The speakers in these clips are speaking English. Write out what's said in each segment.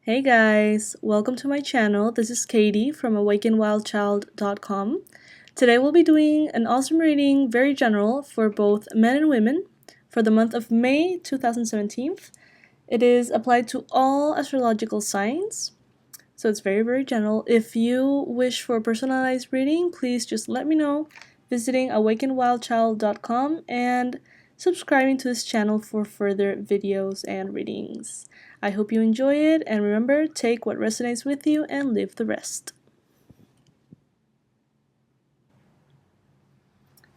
Hey guys, welcome to my channel. This is Katie from awakenwildchild.com. Today we'll be doing an awesome reading, very general, for both men and women for the month of May 2017. It is applied to all astrological signs, so it's very general. If you wish for a personalized reading, please just let me know visiting awakenwildchild.com and subscribing to this channel for further videos and readings. I hope you enjoy it, and remember, take what resonates with you and leave the rest.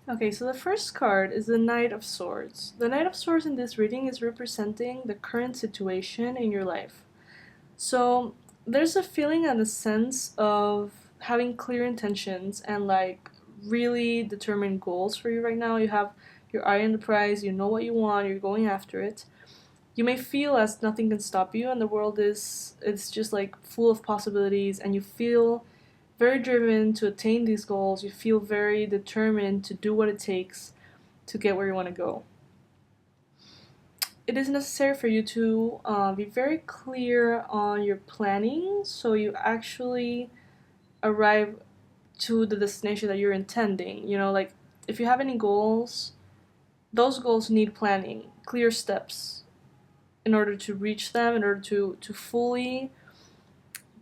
Okay, so the first card is the Knight of Swords. The Knight of Swords in this reading is representing the current situation in your life. So there's a feeling and a sense of having clear intentions and really determined goals for you right now. You have your eye on the prize, you know what you want, you're going after it. You may feel as nothing can stop you, and the world it's just full of possibilities, and you feel very driven to attain these goals. You feel very determined to do what it takes to get where you want to go. It is necessary for you to be very clear on your planning, so you actually arrive to the destination that you're intending. If you have any goals, those goals need planning, clear steps in order to reach them, in order to fully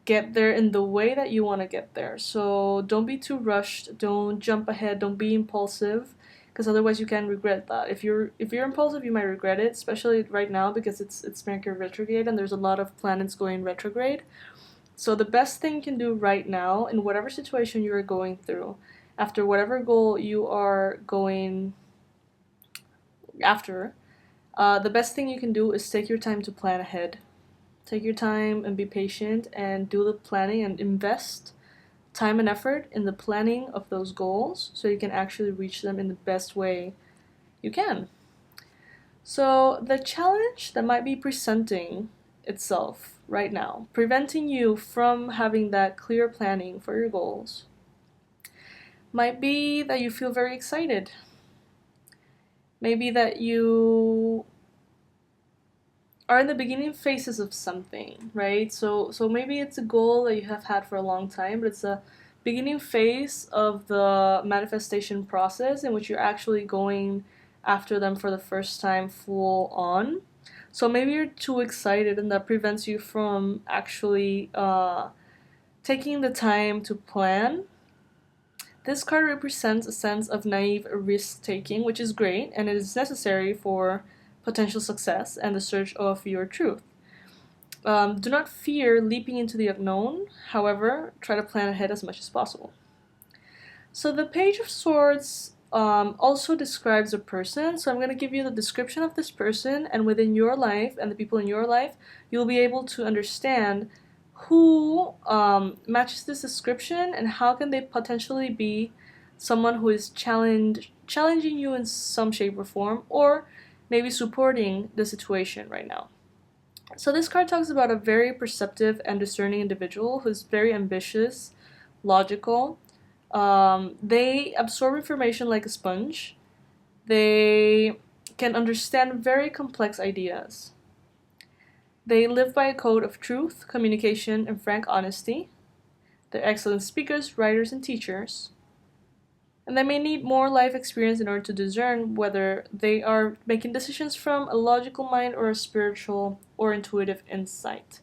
get there in the way that you want to get there. So don't be too rushed, don't jump ahead, don't be impulsive, because otherwise you can regret that. If you're impulsive, you might regret it, especially right now because it's Mercury retrograde and there's a lot of planets going retrograde. So the best thing you can do right now, in whatever situation you are going through, after whatever goal you are going after, the best thing you can do is take your time to plan ahead. Take your time and be patient and do the planning and invest time and effort in the planning of those goals so you can actually reach them in the best way you can. So the challenge that might be presenting itself right now, preventing you from having that clear planning for your goals, might be that you feel very excited. Maybe that you are in the beginning phases of something, right? So maybe it's a goal that you have had for a long time, but it's a beginning phase of the manifestation process in which you're actually going after them for the first time full on. So maybe you're too excited and that prevents you from actually taking the time to plan. This card represents a sense of naive risk-taking, which is great, and it is necessary for potential success and the search of your truth. Do not fear leaping into the unknown, however, try to plan ahead as much as possible. So the Page of Swords also describes a person, so I'm going to give you the description of this person, and within your life and the people in your life, you'll be able to understand who matches this description and how can they potentially be someone who is challenging you in some shape or form, or maybe supporting the situation right now. So this card talks about a very perceptive and discerning individual who's very ambitious, logical. They absorb information like a sponge. They can understand very complex ideas. They live by a code of truth, communication, and frank honesty. They're excellent speakers, writers, and teachers. And they may need more life experience in order to discern whether they are making decisions from a logical mind or a spiritual or intuitive insight.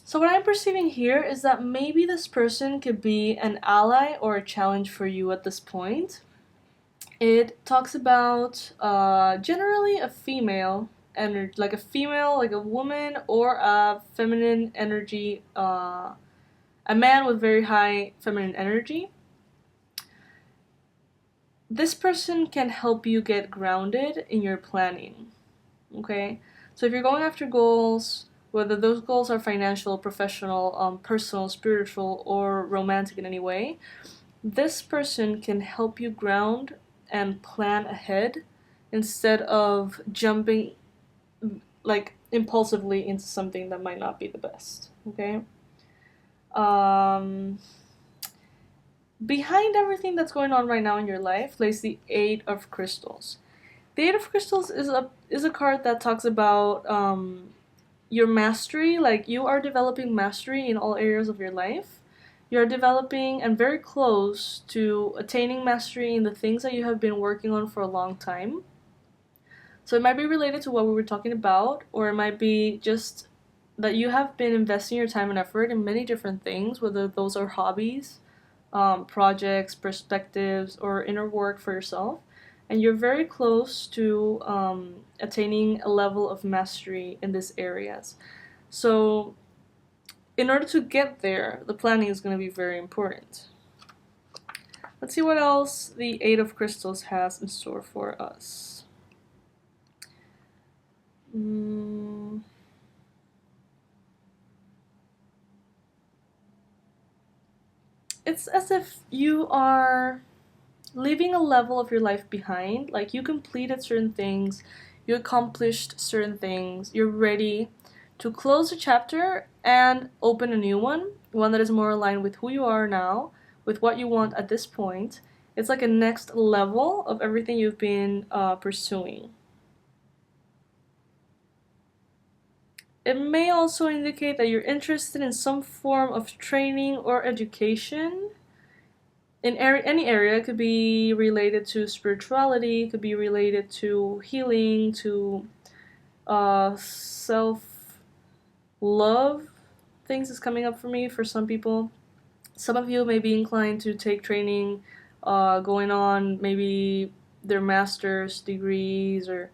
So what I'm perceiving here is that maybe this person could be an ally or a challenge for you at this point. It talks about generally a female energy, like a woman or a feminine energy, a man with very high feminine energy. This person can help you get grounded in your planning, okay? So if you're going after goals, whether those goals are financial, professional, personal, spiritual, or romantic in any way, this person can help you ground and plan ahead instead of jumping impulsively into something that might not be the best, okay? Behind everything that's going on right now in your life lays the Eight of Crystals. The Eight of Crystals is a card that talks about your mastery, like you are developing mastery in all areas of your life. You're developing and very close to attaining mastery in the things that you have been working on for a long time. So it might be related to what we were talking about, or it might be just that you have been investing your time and effort in many different things, whether those are hobbies, projects, perspectives, or inner work for yourself. And you're very close to attaining a level of mastery in these areas. So in order to get there, the planning is going to be very important. Let's see what else the Eight of Crystals has in store for us. It's as if you are leaving a level of your life behind. Like you completed certain things, you accomplished certain things, you're ready to close a chapter and open a new one that is more aligned with who you are now, with what you want at this point. It's like a next level of everything you've been pursuing. It may also indicate that you're interested in some form of training or education in any area. It could be related to spirituality, it could be related to healing, to self-love. Things is coming up for me for some people. Some of you may be inclined to take training, going on maybe their master's degrees, or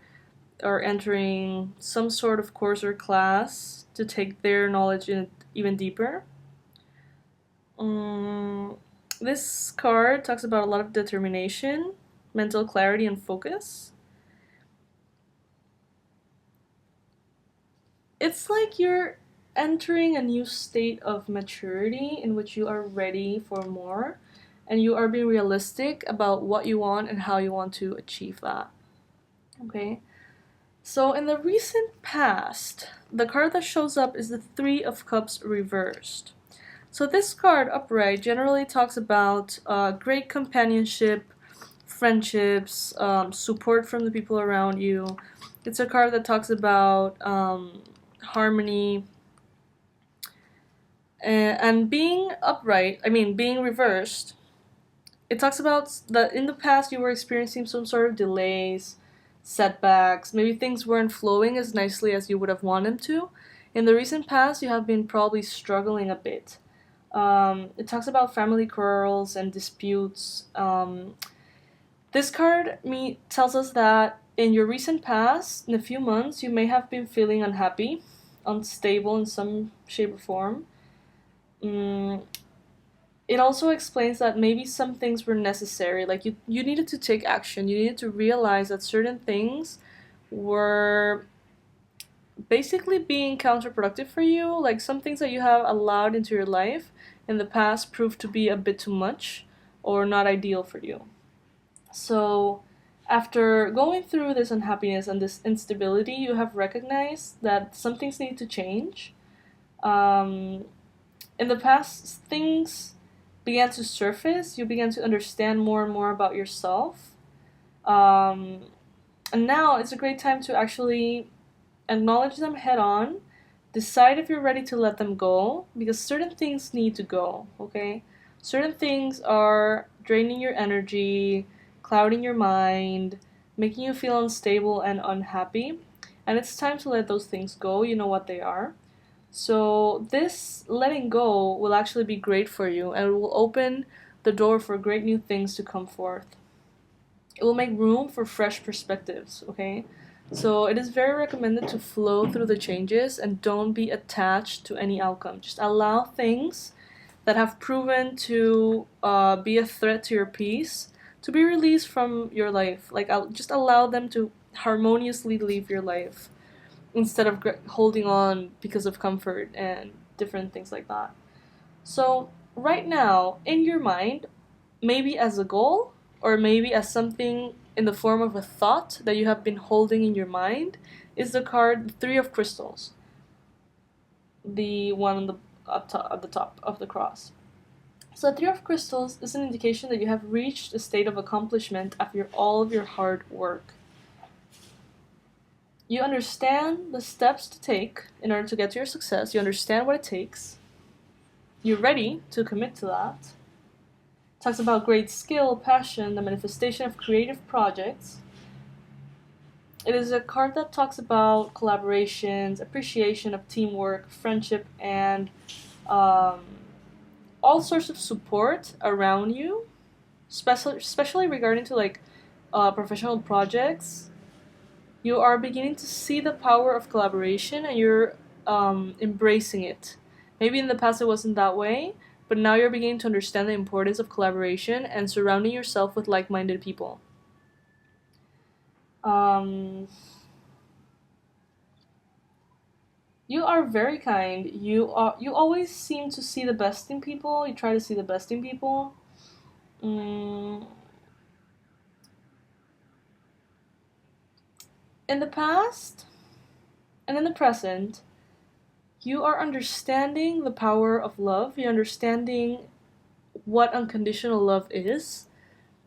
entering some sort of course or class to take their knowledge in even deeper. This card talks about a lot of determination, mental clarity, and focus. It's like you're entering a new state of maturity in which you are ready for more, and you are being realistic about what you want and how you want to achieve that. Okay? So in the recent past, the card that shows up is the Three of Cups reversed. So this card upright generally talks about great companionship, friendships, support from the people around you. It's a card that talks about harmony. And being upright, being reversed, it talks about that in the past you were experiencing some sort of delays, setbacks, maybe things weren't flowing as nicely as you would have wanted them to. In the recent past, you have been probably struggling a bit. It talks about family quarrels and disputes. This card tells us that in your recent past, in a few months, you may have been feeling unhappy, unstable in some shape or form. It also explains that maybe some things were necessary, like you needed to take action, you needed to realize that certain things were basically being counterproductive for you, like some things that you have allowed into your life in the past proved to be a bit too much or not ideal for you. So after going through this unhappiness and this instability, you have recognized that some things need to change. In the past, things began to surface, you began to understand more and more about yourself. And now it's a great time to actually acknowledge them head on, decide if you're ready to let them go, because certain things need to go, okay? Certain things are draining your energy, clouding your mind, making you feel unstable and unhappy, and it's time to let those things go. You know what they are. So this letting go will actually be great for you, and it will open the door for great new things to come forth. It will make room for fresh perspectives, okay? So it is very recommended to flow through the changes and don't be attached to any outcome. Just allow things that have proven to be a threat to your peace to be released from your life. Like, just allow them to harmoniously leave your life, instead of holding on because of comfort and different things like that. So right now, in your mind, maybe as a goal, or maybe as something in the form of a thought that you have been holding in your mind, is the card Three of Crystals, the one on the at the top of the cross. So the Three of Crystals is an indication that you have reached a state of accomplishment after all of your hard work. You understand the steps to take in order to get to your success. You understand what it takes. You're ready to commit to that. It talks about great skill, passion, the manifestation of creative projects. It is a card that talks about collaborations, appreciation of teamwork, friendship, and all sorts of support around you, especially regarding to like professional projects. You are beginning to see the power of collaboration and you're embracing it. Maybe in the past it wasn't that way, but now you're beginning to understand the importance of collaboration and surrounding yourself with like-minded people. You are very kind. You always seem to see the best in people. You try to see the best in people. In the past and in the present, you are understanding the power of love. You're understanding what unconditional love is.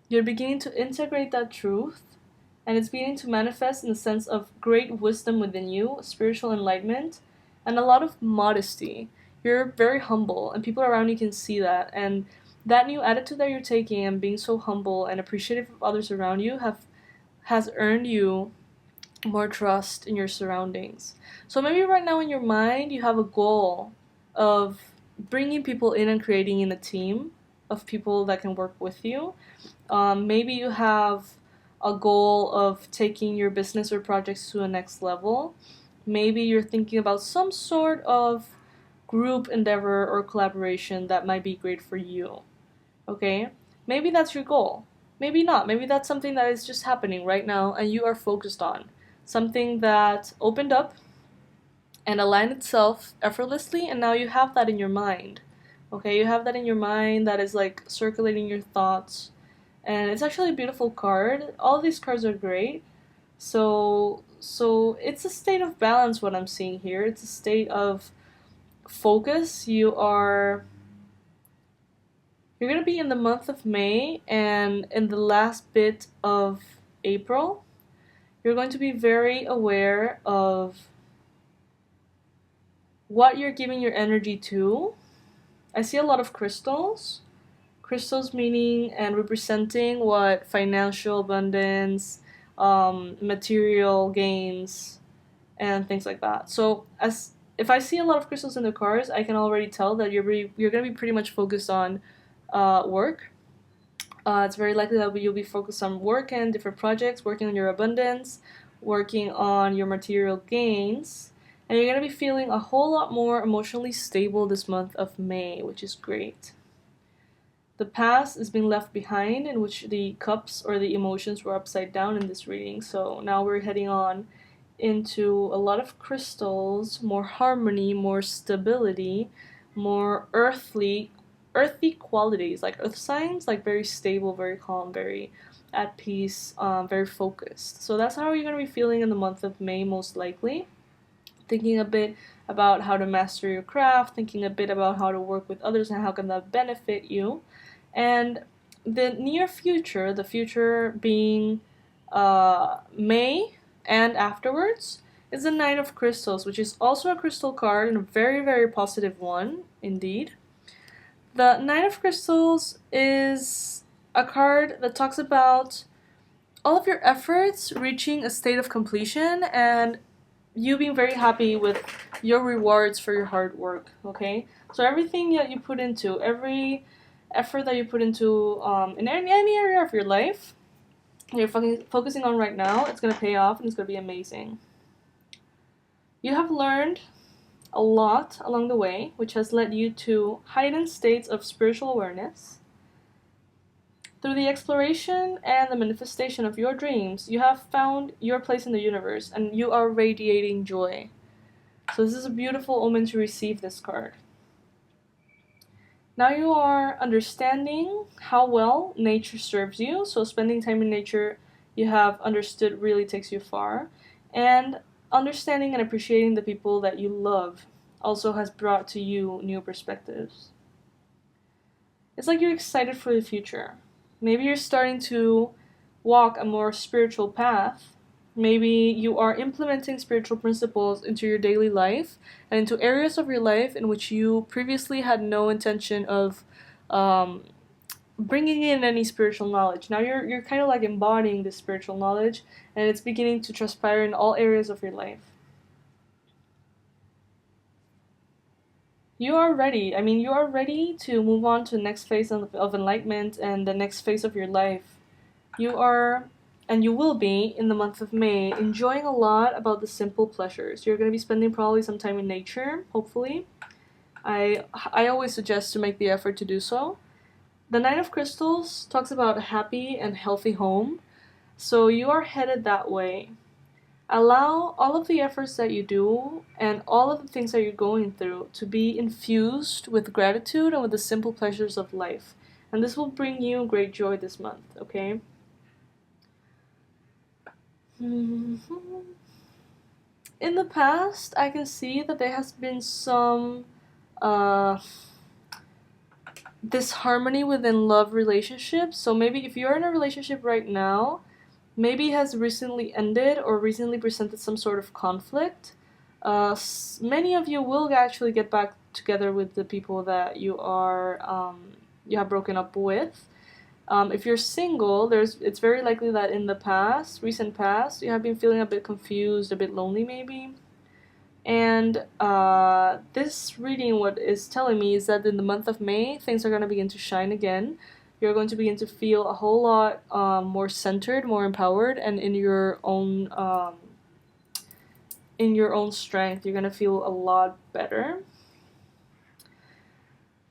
You're beginning to integrate that truth, and it's beginning to manifest in the sense of great wisdom within you, spiritual enlightenment, and a lot of modesty. You're very humble, and people around you can see that. And that new attitude that you're taking and being so humble and appreciative of others around you has earned you more trust in your surroundings. So maybe right now in your mind you have a goal of bringing people in and creating in a team of people that can work with you. Maybe you have a goal of taking your business or projects to a next level. Maybe you're thinking about some sort of group endeavor or collaboration that might be great for you. Okay? Maybe that's your goal. Maybe not. Maybe that's something that is just happening right now and you are focused on. Something that opened up and aligned itself effortlessly, and now you have that in your mind. Okay, you have that in your mind that is like circulating your thoughts, and it's actually a beautiful card. All these cards are great. So it's a state of balance. What I'm seeing here, it's a state of focus. You're gonna be in the month of May and in the last bit of April. You're going to be very aware of what you're giving your energy to. I see a lot of crystals. Crystals meaning and representing what financial abundance, material gains, and things like that. So if I see a lot of crystals in the cards, I can already tell that you're going to be pretty much focused on work. It's very likely that you'll be focused on work and different projects, working on your abundance, working on your material gains, and you're going to be feeling a whole lot more emotionally stable this month of May, which is great. The past is being left behind, in which the cups or the emotions were upside down in this reading, so now we're heading on into a lot of crystals, more harmony, more stability, more earthy qualities, like earth signs, like very stable, very calm, very at peace, very focused. So that's how you're going to be feeling in the month of May, most likely. Thinking a bit about how to master your craft, thinking a bit about how to work with others and how can that benefit you. And the near future, the future being May and afterwards, is the Nine of Crystals, which is also a crystal card and a very, very positive one indeed. The Nine of Crystals is a card that talks about all of your efforts reaching a state of completion and you being very happy with your rewards for your hard work, okay? So everything that you put into, every effort that you put into in any area of your life you're focusing on right now, it's going to pay off and it's going to be amazing. You have learned a lot along the way, which has led you to heightened states of spiritual awareness. Through the exploration and the manifestation of your dreams, you have found your place in the universe, and you are radiating joy. So this is a beautiful omen to receive this card. Now you are understanding how well nature serves you, so spending time in nature you have understood really takes you far, and understanding and appreciating the people that you love also has brought to you new perspectives. It's like you're excited for the future. Maybe you're starting to walk a more spiritual path. Maybe you are implementing spiritual principles into your daily life and into areas of your life in which you previously had no intention of bringing in any spiritual knowledge. Now you're kind of like embodying this spiritual knowledge, and it's beginning to transpire in all areas of your life. You are ready. I mean, you are ready to move on to the next phase of enlightenment and the next phase of your life. You are, and you will be, in the month of May, enjoying a lot about the simple pleasures. You're going to be spending probably some time in nature, hopefully. I always suggest to make the effort to do so. The Nine of Crystals talks about a happy and healthy home, so you are headed that way. Allow all of the efforts that you do and all of the things that you're going through to be infused with gratitude and with the simple pleasures of life. And this will bring you great joy this month, okay? In the past, I can see that there has been some disharmony within love relationships. So maybe if you're in a relationship right now, maybe it has recently ended or recently presented some sort of conflict. Many of you will actually get back together with the people that you have broken up with. If you're single, it's very likely that in the recent past, you have been feeling a bit confused, a bit lonely maybe. And this reading, what is telling me is that in the month of May, things are going to begin to shine again. You're going to begin to feel a whole lot more centered, more empowered, and in your own strength. You're going to feel a lot better.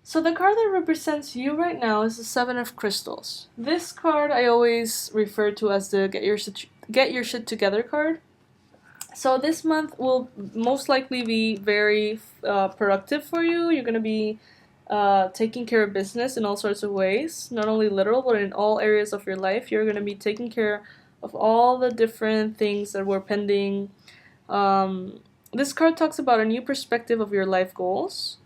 So the card that represents you right now is the Seven of Crystals. This card I always refer to as the Get Your Shit Together card. So this month will most likely be very productive for you. You're going to be taking care of business in all sorts of ways, not only literal, but in all areas of your life. You're going to be taking care of all the different things that were pending. This card talks about a new perspective of your life goals.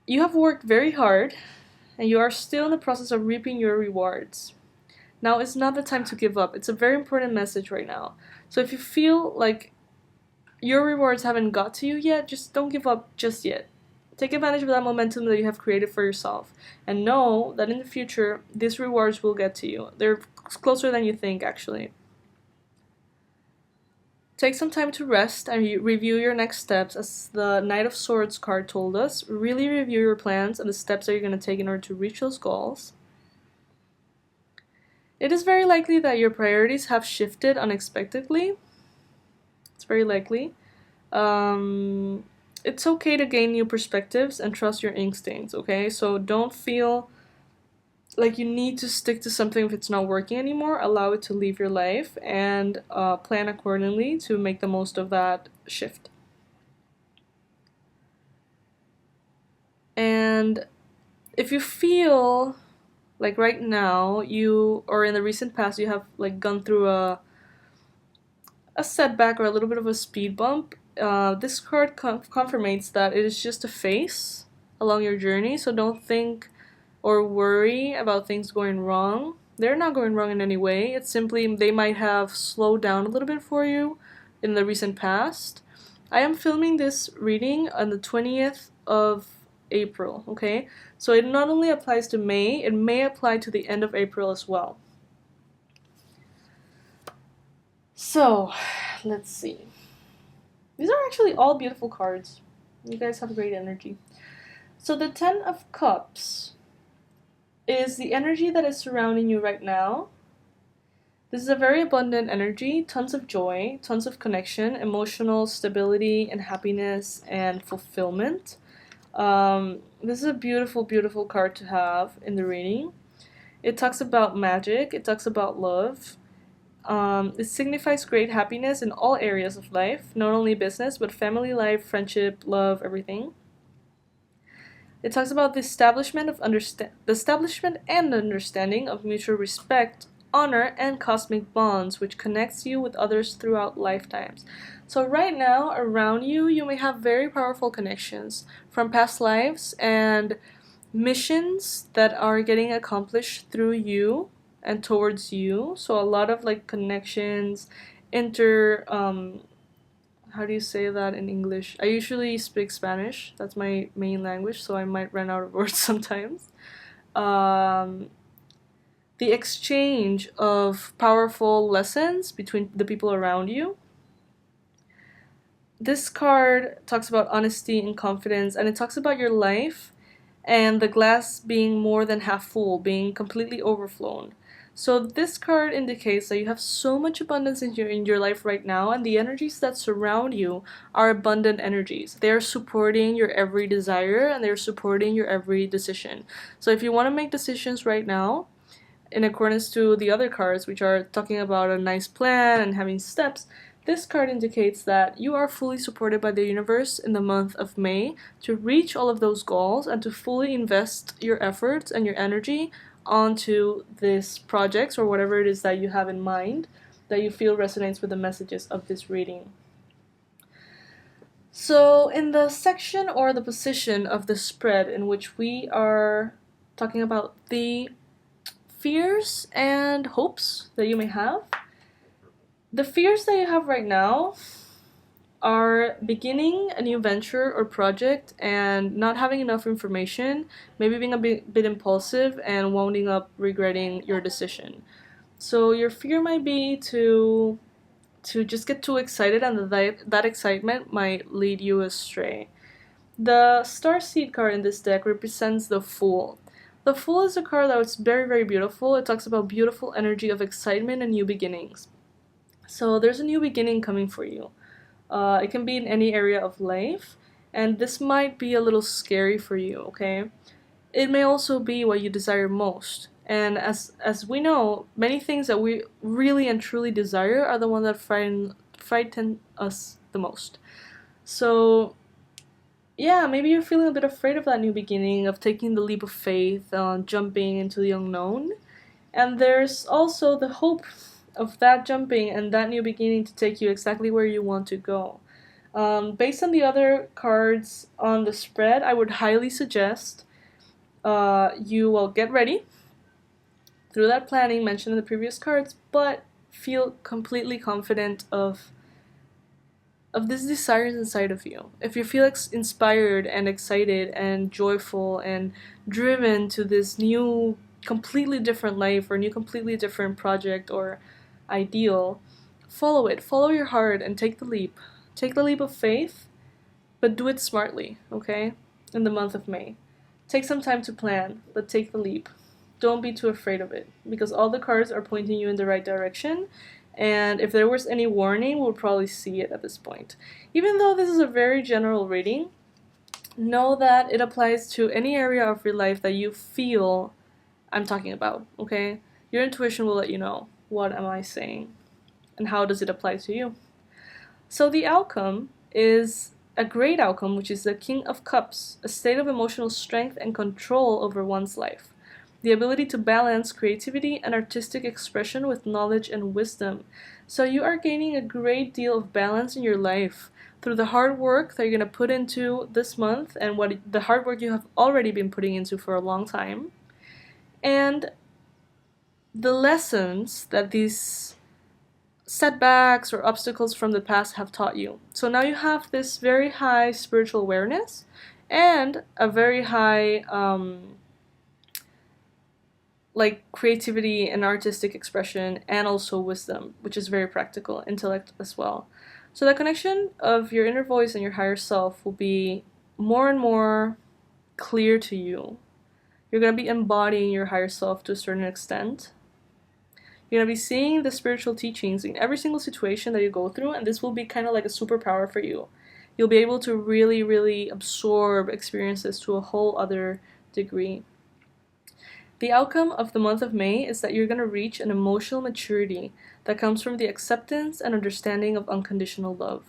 You have worked very hard, and you are still in the process of reaping your rewards. Now it's not the time to give up. It's a very important message right now. So if you feel like your rewards haven't got to you yet, just don't give up just yet. Take advantage of that momentum that you have created for yourself, and know that in the future, these rewards will get to you. They're closer than you think, actually. Take some time to rest and review your next steps, as the Knight of Swords card told us. Really review your plans and the steps that you're going to take in order to reach those goals. It is very likely that your priorities have shifted unexpectedly. It's very likely. It's okay to gain new perspectives and trust your instincts, okay? So don't feel like you need to stick to something if it's not working anymore. Allow it to leave your life and plan accordingly to make the most of that shift. And if you feel like right now or in the recent past you have like gone through a setback or a little bit of a speed bump, this card confirmates that it is just a phase along your journey. So don't think or worry about things going wrong. They're not going wrong in any way. It's simply they might have slowed down a little bit for you in the recent past. I am filming this reading on the 20th of April, okay? So it not only applies to May, it may apply to the end of April as well. So, let's see. These are actually all beautiful cards. You guys have great energy. So the Ten of Cups is the energy that is surrounding you right now. This is a very abundant energy, tons of joy, tons of connection, emotional stability and happiness and fulfillment. This is a beautiful, beautiful card to have in the reading. It talks about magic, it talks about love. It signifies great happiness in all areas of life, not only business, but family life, friendship, love, everything. It talks about the establishment and understanding of mutual respect, honor, and cosmic bonds, which connects you with others throughout lifetimes. So right now, around you, you may have very powerful connections from past lives and missions that are getting accomplished through you and towards you. So a lot of like connections, how do you say that in English? I usually speak Spanish. That's my main language, so I might run out of words sometimes. Um, the exchange of powerful lessons between the people around you. This card talks about honesty and confidence, and it talks about your life and the glass being more than half full, being completely overflown. So this card indicates that you have so much abundance in your life right now, and the energies that surround you are abundant energies. They are supporting your every desire, and they're supporting your every decision. So if you want to make decisions right now, in accordance to the other cards, which are talking about a nice plan and having steps, this card indicates that you are fully supported by the universe in the month of May to reach all of those goals and to fully invest your efforts and your energy onto this project or whatever it is that you have in mind that you feel resonates with the messages of this reading. So in the section or the position of the spread in which we are talking about the fears and hopes that you may have, the fears that you have right now are beginning a new venture or project and not having enough information, maybe being a bit impulsive and winding up regretting your decision. So your fear might be to just get too excited, and that excitement might lead you astray. The Starseed card in this deck represents the Fool. The Fool is a card that's very, very beautiful. It talks about beautiful energy of excitement and new beginnings. So there's a new beginning coming for you. It can be in any area of life, and this might be a little scary for you, okay? It may also be what you desire most. And as we know, many things that we really and truly desire are the ones that frighten us the most. So yeah, maybe you're feeling a bit afraid of that new beginning, of taking the leap of faith, jumping into the unknown. And there's also the hope of that jumping and that new beginning to take you exactly where you want to go. Based on the other cards on the spread, I would highly suggest you will get ready through that planning mentioned in the previous cards, but feel completely confident of this desire inside of you. If you feel inspired and excited and joyful and driven to this new, completely different life or new, completely different project or ideal, follow it. Follow your heart and take the leap. Take the leap of faith, but do it smartly, okay? In the month of May. Take some time to plan, but take the leap. Don't be too afraid of it, because all the cards are pointing you in the right direction, and if there was any warning, we'll probably see it at this point. Even though this is a very general reading, know that it applies to any area of your life that you feel I'm talking about, okay? Your intuition will let you know, what am I saying, and how does it apply to you? So the outcome is a great outcome, which is the King of Cups, a state of emotional strength and control over one's life. The ability to balance creativity and artistic expression with knowledge and wisdom. So you are gaining a great deal of balance in your life through the hard work that you're going to put into this month and the hard work you have already been putting into for a long time. And the lessons that these setbacks or obstacles from the past have taught you. So now you have this very high spiritual awareness and a very high like creativity and artistic expression, and also wisdom, which is very practical, intellect as well. So the connection of your inner voice and your higher self will be more and more clear to you. You're going to be embodying your higher self to a certain extent. You're going to be seeing the spiritual teachings in every single situation that you go through, and this will be kind of like a superpower for you. You'll be able to really, really absorb experiences to a whole other degree. The outcome of the month of May is that you're going to reach an emotional maturity that comes from the acceptance and understanding of unconditional love.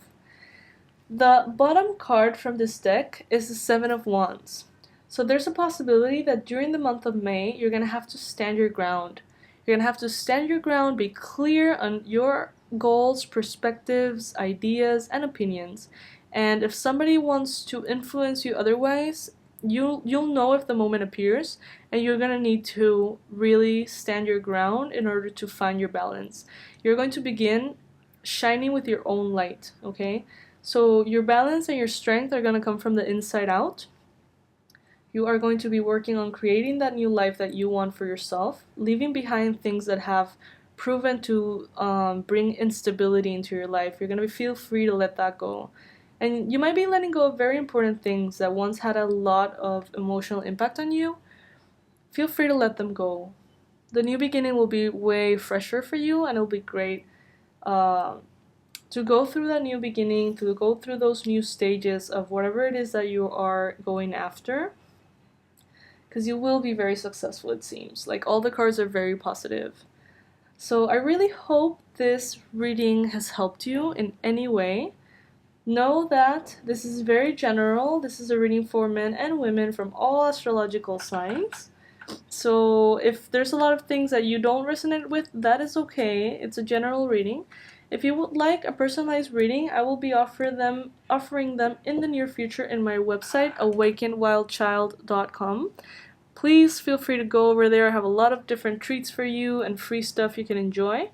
The bottom card from this deck is the Seven of Wands. So there's a possibility that during the month of May, you're going to have to stand your ground. You're going to have to stand your ground, be clear on your goals, perspectives, ideas, and opinions. And if somebody wants to influence you otherwise, you'll know if the moment appears, and you're going to need to really stand your ground in order to find your balance. You're going to begin shining with your own light, okay? So your balance and your strength are going to come from the inside out. You are going to be working on creating that new life that you want for yourself, leaving behind things that have proven to bring instability into your life. You're going to feel free to let that go. And you might be letting go of very important things that once had a lot of emotional impact on you. Feel free to let them go. The new beginning will be way fresher for you, and it'll be great to go through that new beginning, to go through those new stages of whatever it is that you are going after. Because you will be very successful, it seems. Like, all the cards are very positive. So I really hope this reading has helped you in any way. Know that this is very general. This is a reading for men and women from all astrological signs. So if there's a lot of things that you don't resonate with, that is okay. It's a general reading. If you would like a personalized reading, I will be offering them in the near future in my website, awakenwildchild.com. Please feel free to go over there. I have a lot of different treats for you and free stuff you can enjoy.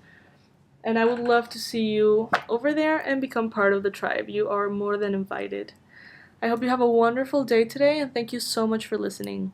And I would love to see you over there and become part of the tribe. You are more than invited. I hope you have a wonderful day today, and thank you so much for listening.